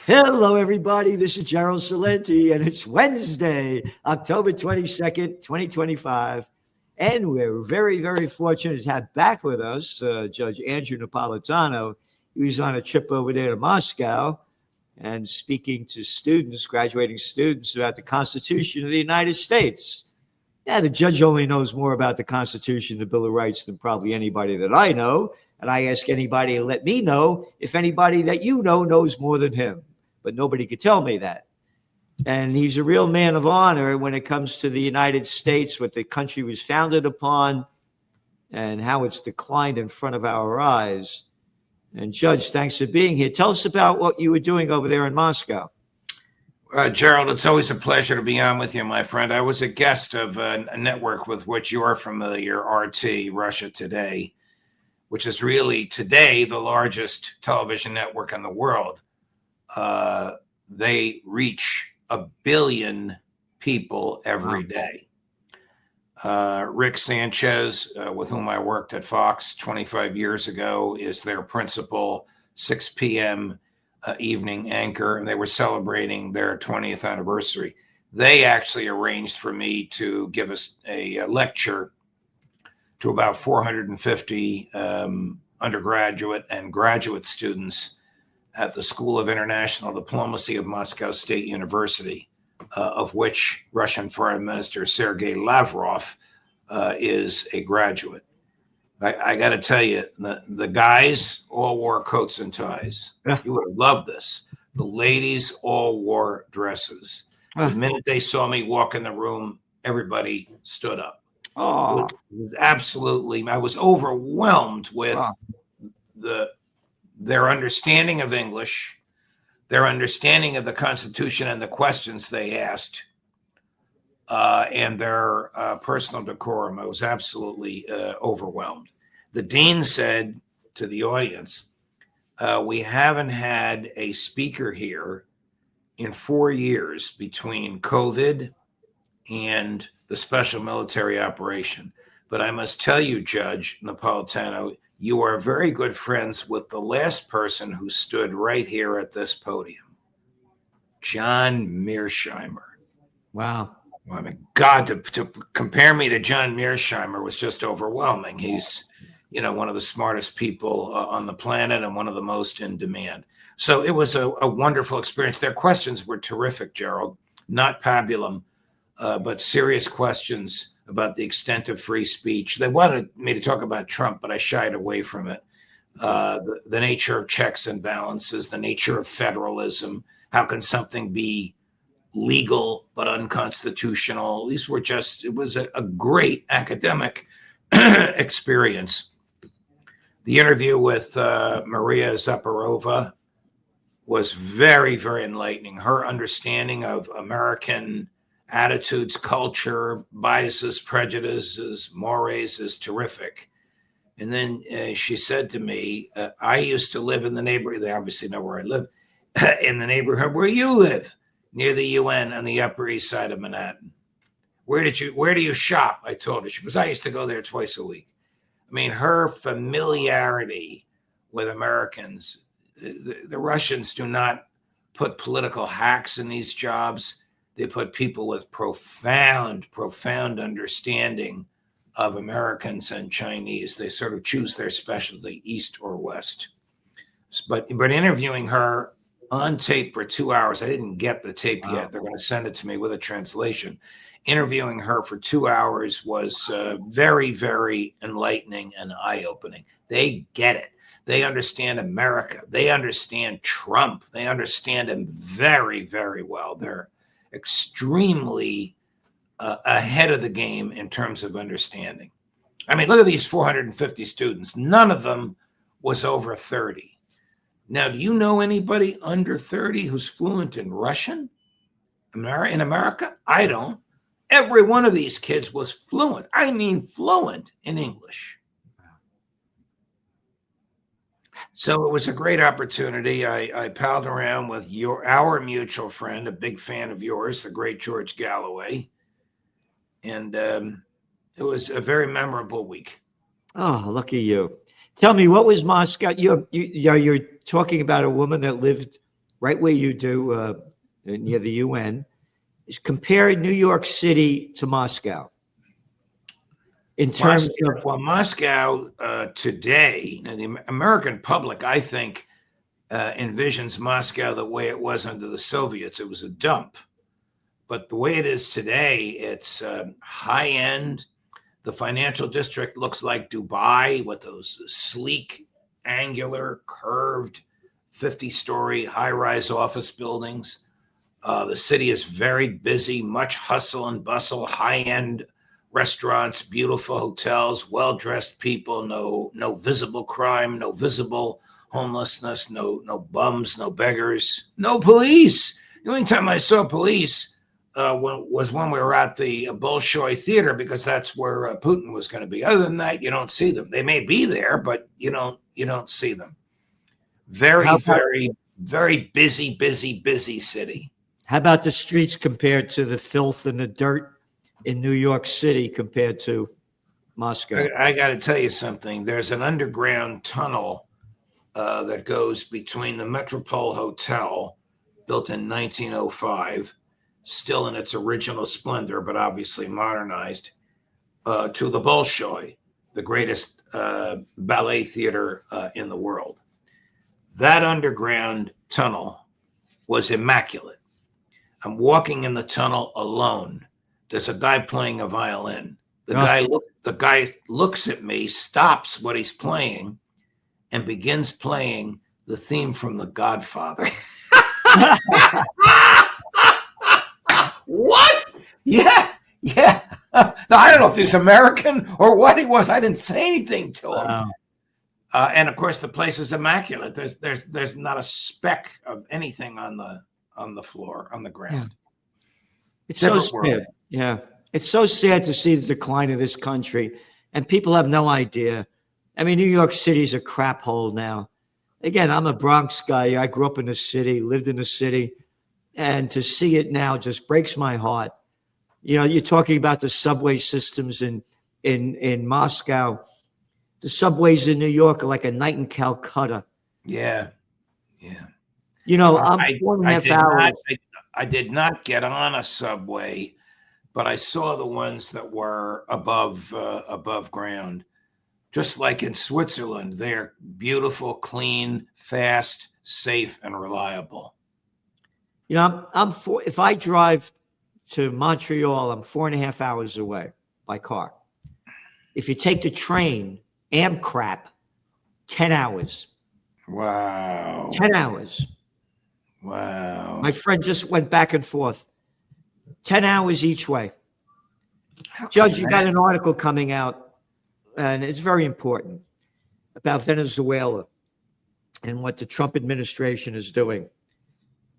Hello, everybody. This is Gerald Salenti, and it's Wednesday, October 22nd, 2025. And we're very, very fortunate to have back with us Judge Andrew Napolitano. He was on a trip over there to Moscow and speaking to students, graduating students, about the Constitution of the United States. Yeah, the judge only knows more about the Constitution, the Bill of Rights, than probably anybody that I know. And I ask anybody to let me know if anybody that you know knows more than him. But nobody could tell me that. And he's a real man of honor when it comes to the United States, what the country was founded upon, and how it's declined in front of our eyes. And Judge, thanks for being here. Tell us about what you were doing over there in Moscow. Gerald, it's always a pleasure to be on with you, my friend. I was a guest of a network with which you are familiar, RT, Russia Today, which is really today the largest television network in the world. They reach 1 billion people every day. Rick Sanchez, with whom I worked at Fox 25 years ago, is their principal 6 p.m. Evening anchor, and they were celebrating their 20th anniversary. They actually arranged for me to give us a lecture to about 450 undergraduate and graduate students at the School of International Diplomacy of Moscow State University, of which Russian Foreign Minister Sergei Lavrov is a graduate. I got to tell you, the guys all wore coats and ties. You would have loved this. The ladies all wore dresses. The minute they saw me walk in the room, everybody stood up. Oh, It was absolutely, I was overwhelmed with their understanding of English, their understanding of the Constitution and the questions they asked, and their personal decorum. I was absolutely overwhelmed. The dean said to the audience, we haven't had a speaker here in 4 years between COVID and the special military operation. But I must tell you, Judge Napolitano, you are very good friends with the last person who stood right here at this podium, John Mearsheimer. wow. I mean, God, to compare me to John Mearsheimer was just overwhelming. He's, one of the smartest people on the planet and one of the most in demand. So it was a wonderful experience. Their questions were terrific, Gerald, not pabulum, but serious questions about the extent of free speech. They wanted me to talk about Trump, but I shied away from it. The nature of checks and balances, the nature of federalism. How can something be legal but unconstitutional? These were it was a great academic experience. The interview with Maria Zakharova was very, very enlightening. Her understanding of American attitudes, culture, biases, prejudices, mores is terrific. And then she said to me, I used to live in the neighborhood. They obviously know where I live, in the neighborhood where you live, near the UN on the Upper East Side of Manhattan. Where do you shop? I told her. She goes, I used to go there twice a week. I mean, her familiarity with Americans, the Russians do not put political hacks in these jobs. They put people with profound understanding of Americans and Chinese. They sort of choose their specialty, East or West. But interviewing her on tape for 2 hours, I didn't get the tape yet. They're going to send it to me with a translation. Interviewing her for 2 hours was very, very enlightening and eye-opening. They get it. They understand America. They understand Trump. They understand him very, very well. They're extremely ahead of the game in terms of understanding. I mean, look at these 450 students. None of them was over 30. Now, do you know anybody under 30 who's fluent in Russian in America? I don't. Every one of these kids was fluent. I mean, fluent in English. So it was a great opportunity. I palled around with our mutual friend, a big fan of yours, the great George Galloway. And it was a very memorable week. Oh, lucky you. Tell me, what was Moscow? You're talking about a woman that lived right where you do, near the UN, is compare New York City to Moscow in terms of. Well, Moscow today, the American public, I think, envisions Moscow the way it was under the Soviets. It was a dump. But the way it is today, it's high end. The financial district looks like Dubai with those sleek, angular, curved 50-story high-rise office buildings. The city is very busy, much hustle and bustle, high-end restaurants, beautiful hotels, well-dressed people, no visible crime, no visible homelessness, no bums, no beggars, no police. The only time I saw police was when we were at the Bolshoi Theater, because that's where Putin was going to be. Other than that, you don't see them. They may be there, but you don't see them. Very, very, very busy city. How about the streets compared to the filth and the dirt in New York City compared to Moscow? I got to tell you something. There's an underground tunnel that goes between the Metropole Hotel, built in 1905, still in its original splendor, but obviously modernized, to the Bolshoi, the greatest ballet theater in the world. That underground tunnel was immaculate. I'm walking in the tunnel alone. There's a guy playing a violin. The guy looks at me, stops what he's playing, and begins playing the theme from The Godfather. What? Yeah. I don't know if he's American or what he was. I didn't say anything to him. Wow. And of course, the place is immaculate. There's not a speck of anything on the floor, on the ground. Yeah. It's so sad. Yeah. It's so sad to see the decline of this country, and people have no idea. I mean, New York City's a crap hole now. Again, I'm a Bronx guy. I grew up in the city, lived in the city, and to see it now just breaks my heart. You know, you're talking about the subway systems in Moscow. The subways in New York are like a night in Calcutta. Yeah. You know, I'm 4.5 hours. I did not get on a subway, but I saw the ones that were above ground. Just like in Switzerland, they're beautiful, clean, fast, safe, and reliable. You know, if I drive to Montreal, I'm 4.5 hours away by car. If you take the train, Amtrak, 10 hours. Wow. 10 hours. Wow. My friend just went back and forth. 10 hours each way. Judge, you got an article coming out, and it's very important, about Venezuela and what the Trump administration is doing.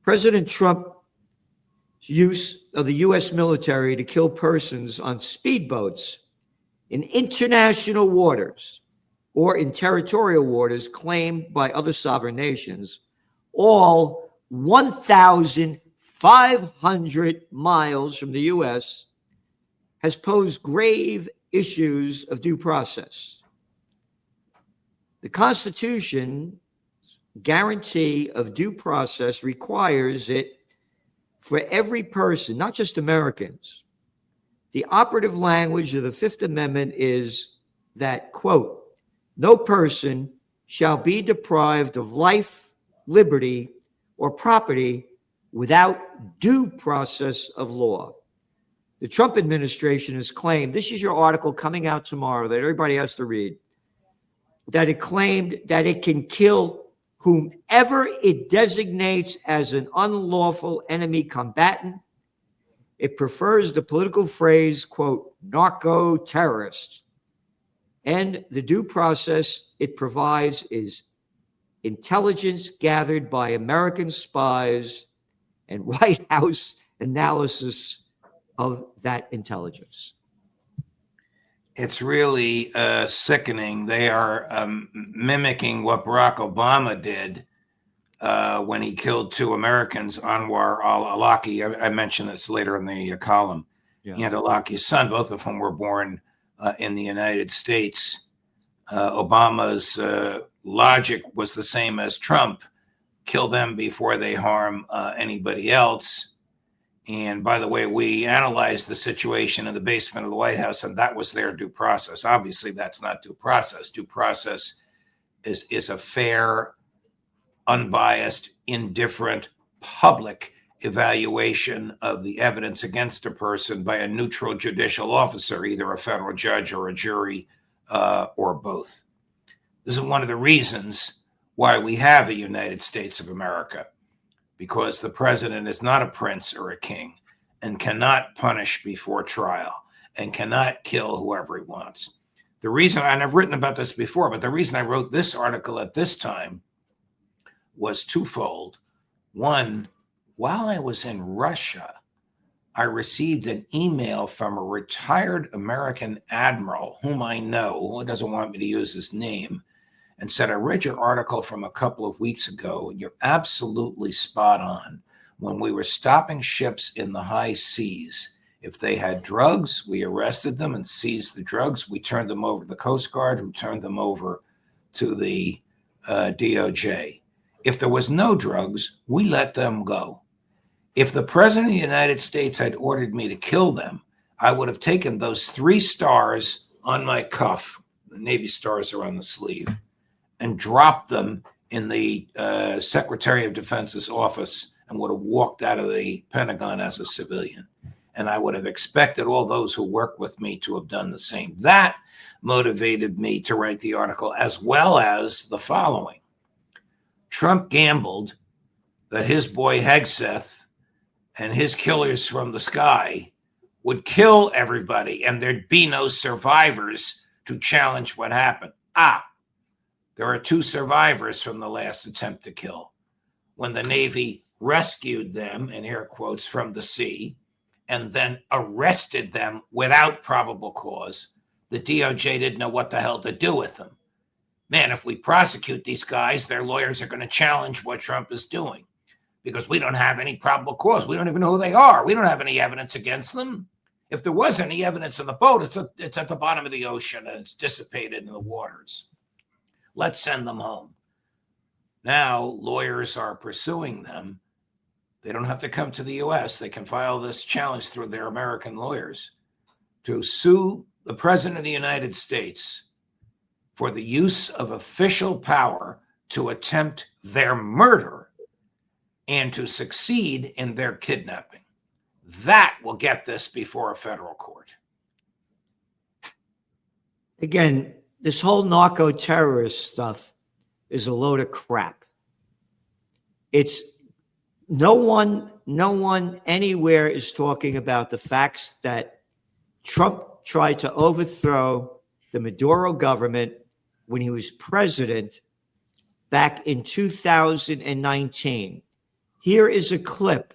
President Trump's use of the U.S. military to kill persons on speedboats in international waters or in territorial waters claimed by other sovereign nations, all 1,500 miles from the U.S., has posed grave issues of due process. The Constitution guarantee of due process requires it for every person, not just Americans. The operative language of the Fifth Amendment is that, quote, no person shall be deprived of life, liberty, or property without due process of law. The Trump administration has claimed, this is your article coming out tomorrow that everybody has to read, that it claimed that it can kill whomever it designates as an unlawful enemy combatant. It prefers the political phrase, quote, narco-terrorist. And the due process it provides is intelligence gathered by American spies and White House analysis of that intelligence. It's really sickening. They are mimicking what Barack Obama did when he killed 2 Americans, Anwar al-Awlaki. I mentioned this later in the column. Yeah. And Awlaki's son, both of whom were born in the United States. Obama's logic was the same as Trump. kill them before they harm anybody else. And by the way, we analyzed the situation in the basement of the White House, and that was their due process. Obviously, that's not due process. Due process is a fair, unbiased, indifferent, public evaluation of the evidence against a person by a neutral judicial officer, either a federal judge or a jury, or both. This is one of the reasons why we have a United States of America, because the president is not a prince or a king and cannot punish before trial and cannot kill whoever he wants. The reason, and I've written about this before, but the reason I wrote this article at this time was twofold. One, while I was in Russia, I received an email from a retired American admiral whom I know, who doesn't want me to use his name, and said, I read your article from a couple of weeks ago, and you're absolutely spot on. When we were stopping ships in the high seas, if they had drugs, we arrested them and seized the drugs. We turned them over to the Coast Guard, who turned them over to the DOJ. If there was no drugs, we let them go. If the president of the United States had ordered me to kill them, I would have taken those 3 stars on my cuff, the Navy stars are on the sleeve, and dropped them in the Secretary of Defense's office and would have walked out of the Pentagon as a civilian. And I would have expected all those who work with me to have done the same. That motivated me to write the article, as well as the following. Trump gambled that his boy Hegseth and his killers from the sky would kill everybody and there'd be no survivors to challenge what happened. There are 2 survivors from the last attempt to kill. When the Navy rescued them, in air quotes, from the sea, and then arrested them without probable cause, the DOJ didn't know what the hell to do with them. Man, if we prosecute these guys, their lawyers are going to challenge what Trump is doing because we don't have any probable cause. We don't even know who they are. We don't have any evidence against them. If there was any evidence in the boat, it's at the bottom of the ocean and it's dissipated in the waters. Let's send them home. Now lawyers are pursuing them. They don't have to come to the U.S. They can file this challenge through their American lawyers to sue the president of the United States for the use of official power to attempt their murder and to succeed in their kidnapping. That will get this before a federal court. Again, this whole narco-terrorist stuff is a load of crap. It's no one anywhere is talking about the facts that Trump tried to overthrow the Maduro government when he was president back in 2019. Here is a clip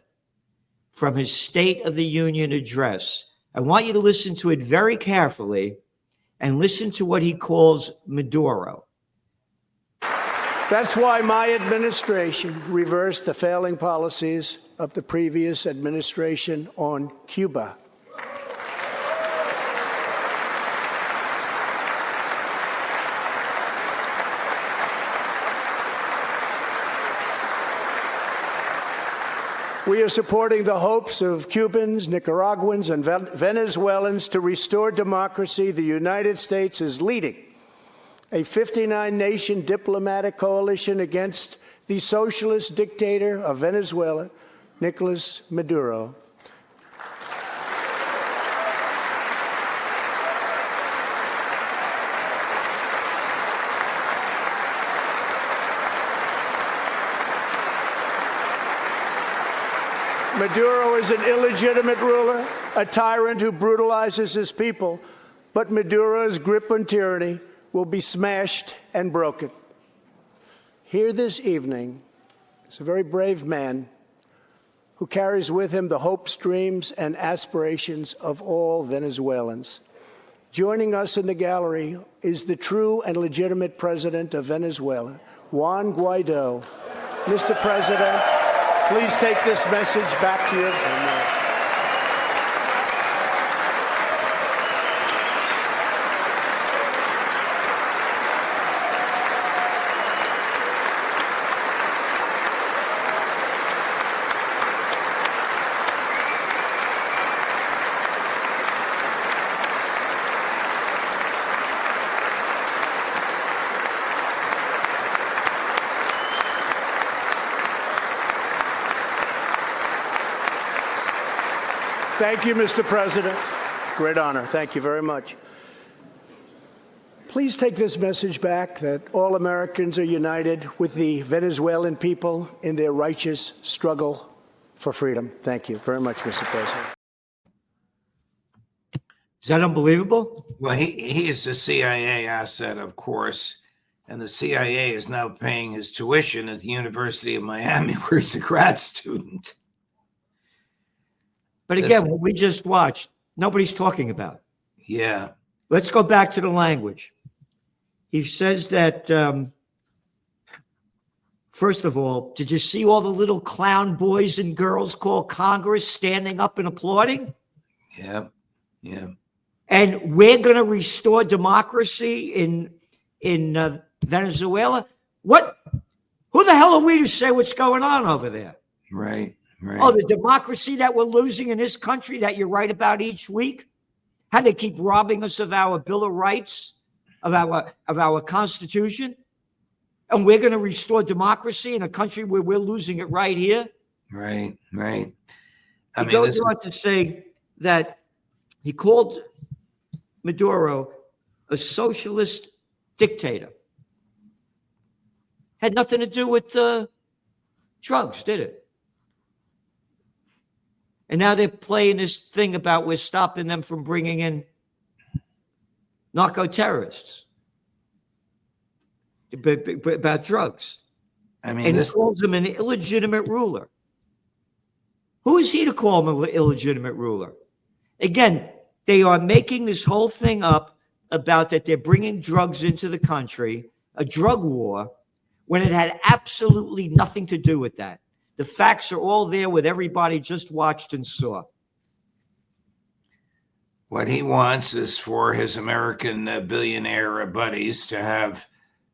from his State of the Union address. I want you to listen to it very carefully and listen to what he calls Maduro. That's why my administration reversed the failing policies of the previous administration on Cuba. We are supporting the hopes of Cubans, Nicaraguans, and Venezuelans to restore democracy. The United States is leading a 59-nation diplomatic coalition against the socialist dictator of Venezuela, Nicolas Maduro. Maduro is an illegitimate ruler, a tyrant who brutalizes his people, but Maduro's grip on tyranny will be smashed and broken. Here this evening is a very brave man who carries with him the hopes, dreams, and aspirations of all Venezuelans. Joining us in the gallery is the true and legitimate president of Venezuela, Juan Guaido. Mr. President, please take this message back to your family. Thank you, Mr. President. Great honor. Thank you very much. Please take this message back that all Americans are united with the Venezuelan people in their righteous struggle for freedom. Thank you very much, Mr. President. Is that unbelievable? Well, he is a CIA asset, of course, and the CIA is now paying his tuition at the University of Miami, where he's a grad student. But again, what we just watched, nobody's talking about. Yeah. Let's go back to the language. He says that, first of all, did you see all the little clown boys and girls called Congress standing up and applauding? Yeah. Yeah. And we're going to restore democracy in Venezuela. What? Who the hell are we to say what's going on over there? Right. Right. Oh, the democracy that we're losing in this country that you write about each week? How they keep robbing us of our Bill of Rights, of our Constitution? And we're going to restore democracy in a country where we're losing it right here? Right, right. He goes on to say that he called Maduro a socialist dictator. Had nothing to do with drugs, did it? And now they're playing this thing about we're stopping them from bringing in narco-terrorists about drugs. I mean, and he calls him an illegitimate ruler. Who is he to call him an illegitimate ruler? Again, they are making this whole thing up about that they're bringing drugs into the country, a drug war, when it had absolutely nothing to do with that. The facts are all there with everybody just watched and saw. What he wants is for his American billionaire buddies to have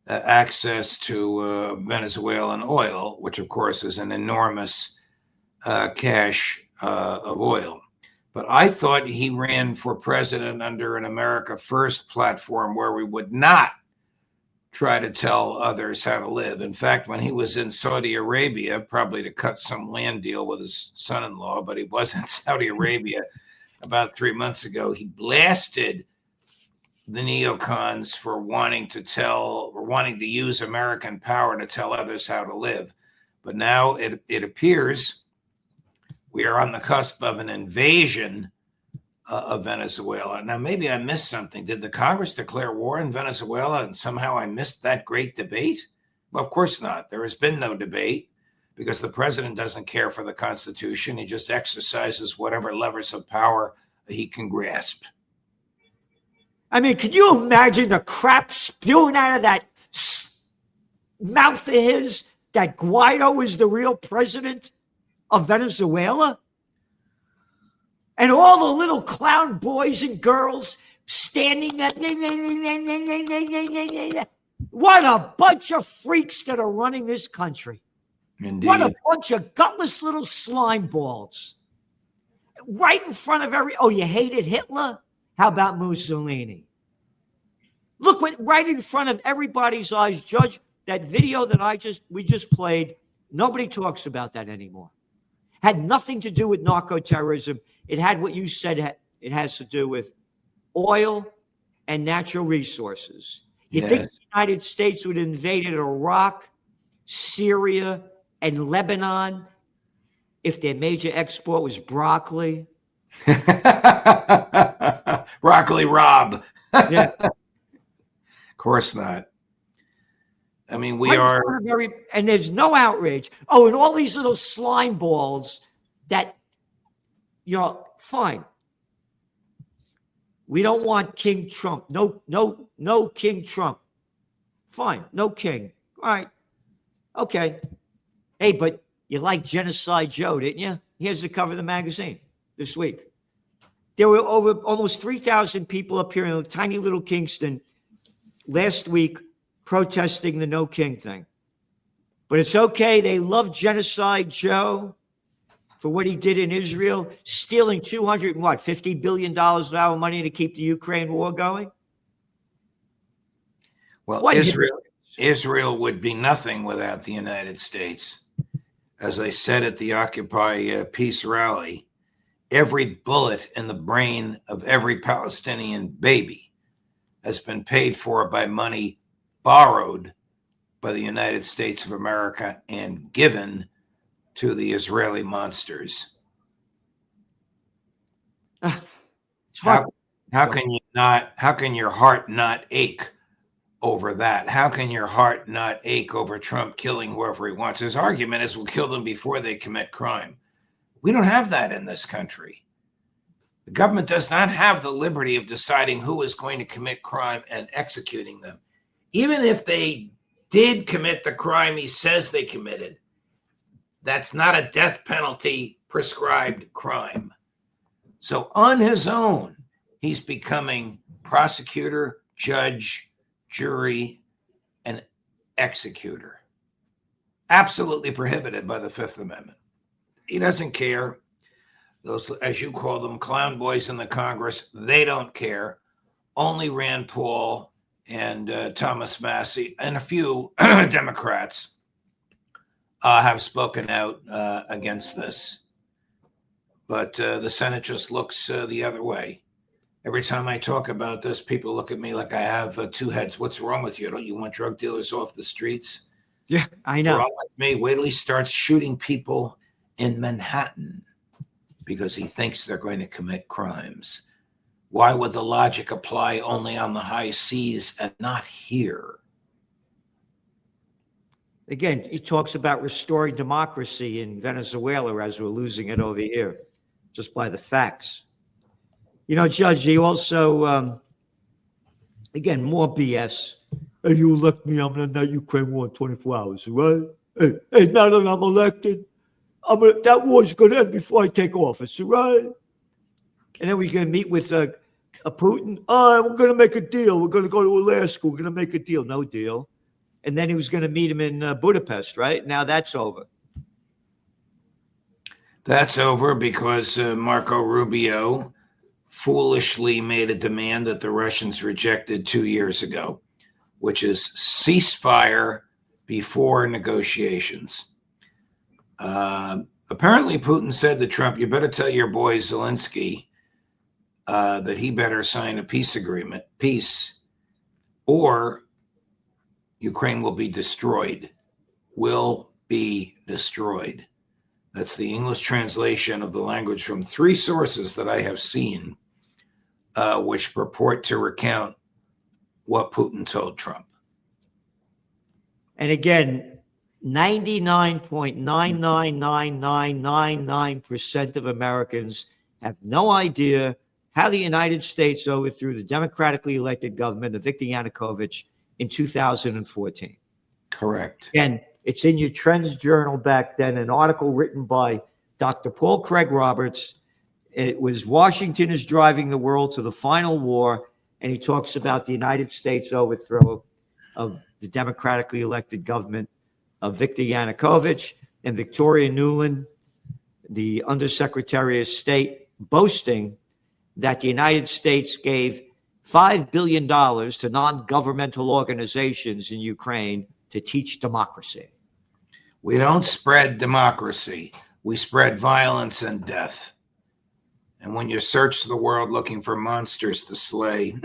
access to Venezuelan oil, which, of course, is an enormous cache of oil. But I thought he ran for president under an America First platform where we would not try to tell others how to live. In fact, when he was in Saudi Arabia, probably to cut some land deal with his son-in-law, but he was in Saudi Arabia about 3 months ago, he blasted the neocons for wanting to use American power to tell others how to live. But now it appears we are on the cusp of an invasion of Venezuela. Now, maybe I missed something. Did the Congress declare war in Venezuela and somehow I missed that great debate? Well, of course not. There has been no debate because the president doesn't care for the Constitution. He just exercises whatever levers of power he can grasp. I mean, can you imagine the crap spewing out of that mouth of his that Guaido is the real president of Venezuela? And all the little clown boys and girls standing there. What a bunch of freaks that are running this country. Indeed. What a bunch of gutless little slime balls. Right in front of oh, you hated Hitler? How about Mussolini? Look what right in front of everybody's eyes, Judge, that video that we just played, nobody talks about that anymore. Had nothing to do with narco-terrorism. It had what you said it has to do with oil and natural resources. You think the United States would have invaded Iraq, Syria, and Lebanon if their major export was broccoli? Broccoli Rob. Yeah. Of course not. I mean, we are. And there's no outrage. Oh, and all these little slime balls that, fine. We don't want King Trump. No King Trump. Fine. No king. All right. Okay. Hey, but you liked Genocide Joe, didn't you? Here's the cover of the magazine this week. There were over almost 3,000 people up here in tiny little Kingston last week protesting the No King thing. But it's okay. They love Genocide Joe for what he did in Israel, stealing $50 billion of our money to keep the Ukraine war going. Well, Israel would be nothing without the United States. As I said at the Occupy Peace rally, every bullet in the brain of every Palestinian baby has been paid for by money borrowed by the United States of America and given to the Israeli monsters. How can your heart not ache over that? How can your heart not ache over Trump killing whoever he wants? His argument is we'll kill them before they commit crime. We don't have that in this country. The government does not have the liberty of deciding who is going to commit crime and executing them. Even if they did commit the crime he says they committed, that's not a death penalty prescribed crime. So on his own, he's becoming prosecutor, judge, jury, and executor. Absolutely prohibited by the Fifth Amendment. He doesn't care. Those, as you call them, clown boys in the Congress, they don't care. Only Rand Paul and Thomas Massie and a few Democrats have spoken out against this. But the Senate just looks the other way. Every time I talk about this, people look at me like I have two heads. What's wrong with you? Don't you want drug dealers off the streets? Yeah, I know. What's wrong with me? Wait till he starts shooting people in Manhattan because he thinks they're going to commit crimes. Why would the logic apply only on the high seas and not here? Again, he talks about restoring democracy in Venezuela as we're losing it over here, just by the facts. You know, Judge, he also, again, more BS. Hey, you elect me, I'm going to Ukraine war in 24 hours, right? Hey, now that I'm elected, that war's going to end before I take office, right? And then we're going to meet with Putin. Oh, we're going to make a deal. We're going to go to Alaska. We're going to make a deal. No deal. And then he was going to meet him in Budapest, right? Now that's over. That's over because Marco Rubio foolishly made a demand that the Russians rejected 2 years ago, which is ceasefire before negotiations. Apparently, Putin said to Trump, you better tell your boy Zelensky that he better sign a peace agreement, or Ukraine will be destroyed. Will be destroyed. That's the English translation of the language from three sources that I have seen, which purport to recount what Putin told Trump. And again, 99.999999% of Americans have no idea how the United States overthrew the democratically elected government of Viktor Yanukovych in 2014. Correct. And it's in your Trends Journal back then, an article written by Dr. Paul Craig Roberts. It was Washington is driving the world to the final war, and he talks about the United States overthrow of the democratically elected government of Viktor Yanukovych, and Victoria Nuland, the Undersecretary of State, boasting that the United States gave $5 billion to non-governmental organizations in Ukraine to teach democracy. We don't spread democracy. We spread violence and death. And when you search the world looking for monsters to slay,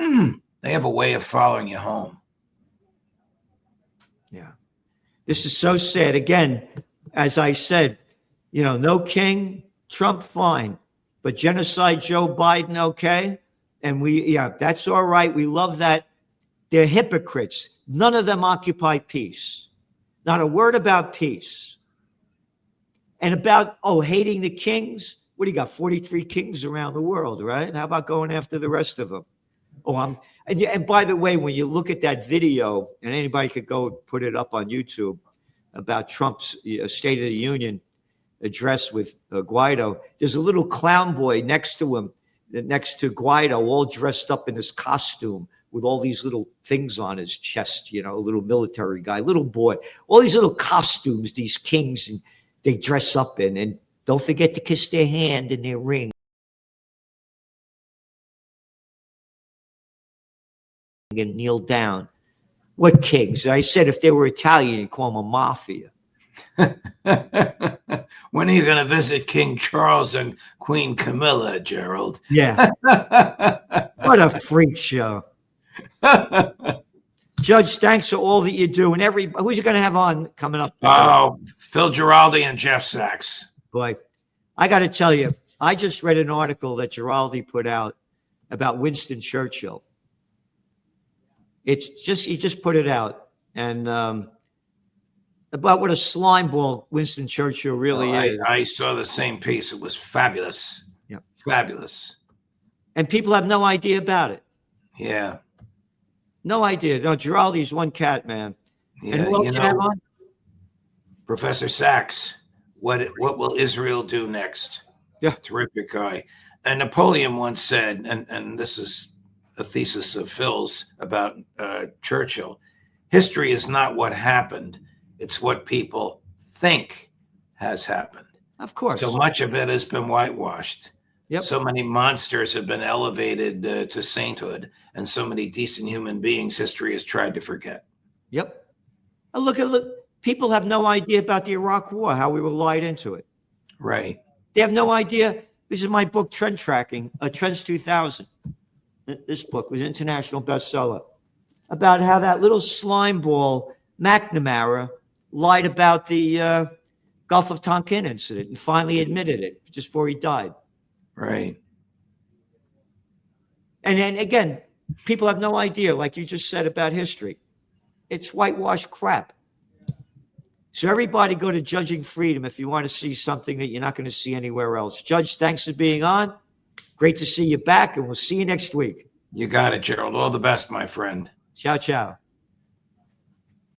they have a way of following you home. Yeah. This is so sad. Again, as I said, you know, no king, Trump, fine. But genocide, Joe Biden, okay? And that's all right. We love that. They're hypocrites. None of them occupy peace. Not a word about peace. And about, hating the kings. What do you got? 43 kings around the world, right? How about going after the rest of them? And by the way, when you look at that video, and anybody could go put it up on YouTube about Trump's State of the Union address with Guaido, there's a little clown boy next to him, next to Guaido, all dressed up in his costume with all these little things on his chest, you know, a little military guy, little boy, all these little costumes, these kings, and they dress up in. And don't forget to kiss their hand and their ring and kneel down. What kings? I said if they were Italian, you'd call them a mafia. When are you going to visit King Charles and Queen Camilla, Gerald? Yeah. What a freak show. Judge, thanks for all that you do. And who's you going to have on coming up? Oh, Phil Giraldi and Jeff Sachs. Boy, I got to tell you, I just read an article that Giraldi put out about Winston Churchill. He just put it out. And about what a slime ball Winston Churchill really is. I saw the same piece. It was fabulous. Yeah. Fabulous. And people have no idea about it. Yeah. No idea. No, Giraldi's one cat, man. Yeah, and who else you have on? Professor Sachs. What will Israel do next? Yeah. Terrific guy. And Napoleon once said, and this is a thesis of Phil's about Churchill, history is not what happened. It's what people think has happened. Of course. So much of it has been whitewashed. Yep. So many monsters have been elevated to sainthood, and so many decent human beings history has tried to forget. Yep. And look. People have no idea about the Iraq War, how we were lied into it. Right. They have no idea. This is my book, Trend Tracking, Trends 2000. This book was an international bestseller about how that little slime ball, McNamara, lied about the Gulf of Tonkin incident and finally admitted it just before he died. Right. And then again, people have no idea, like you just said about history. It's whitewashed crap. So everybody go to Judging Freedom if you want to see something that you're not going to see anywhere else. Judge, thanks for being on. Great to see you back, and we'll see you next week. You got it, Gerald. All the best, my friend. Ciao, ciao.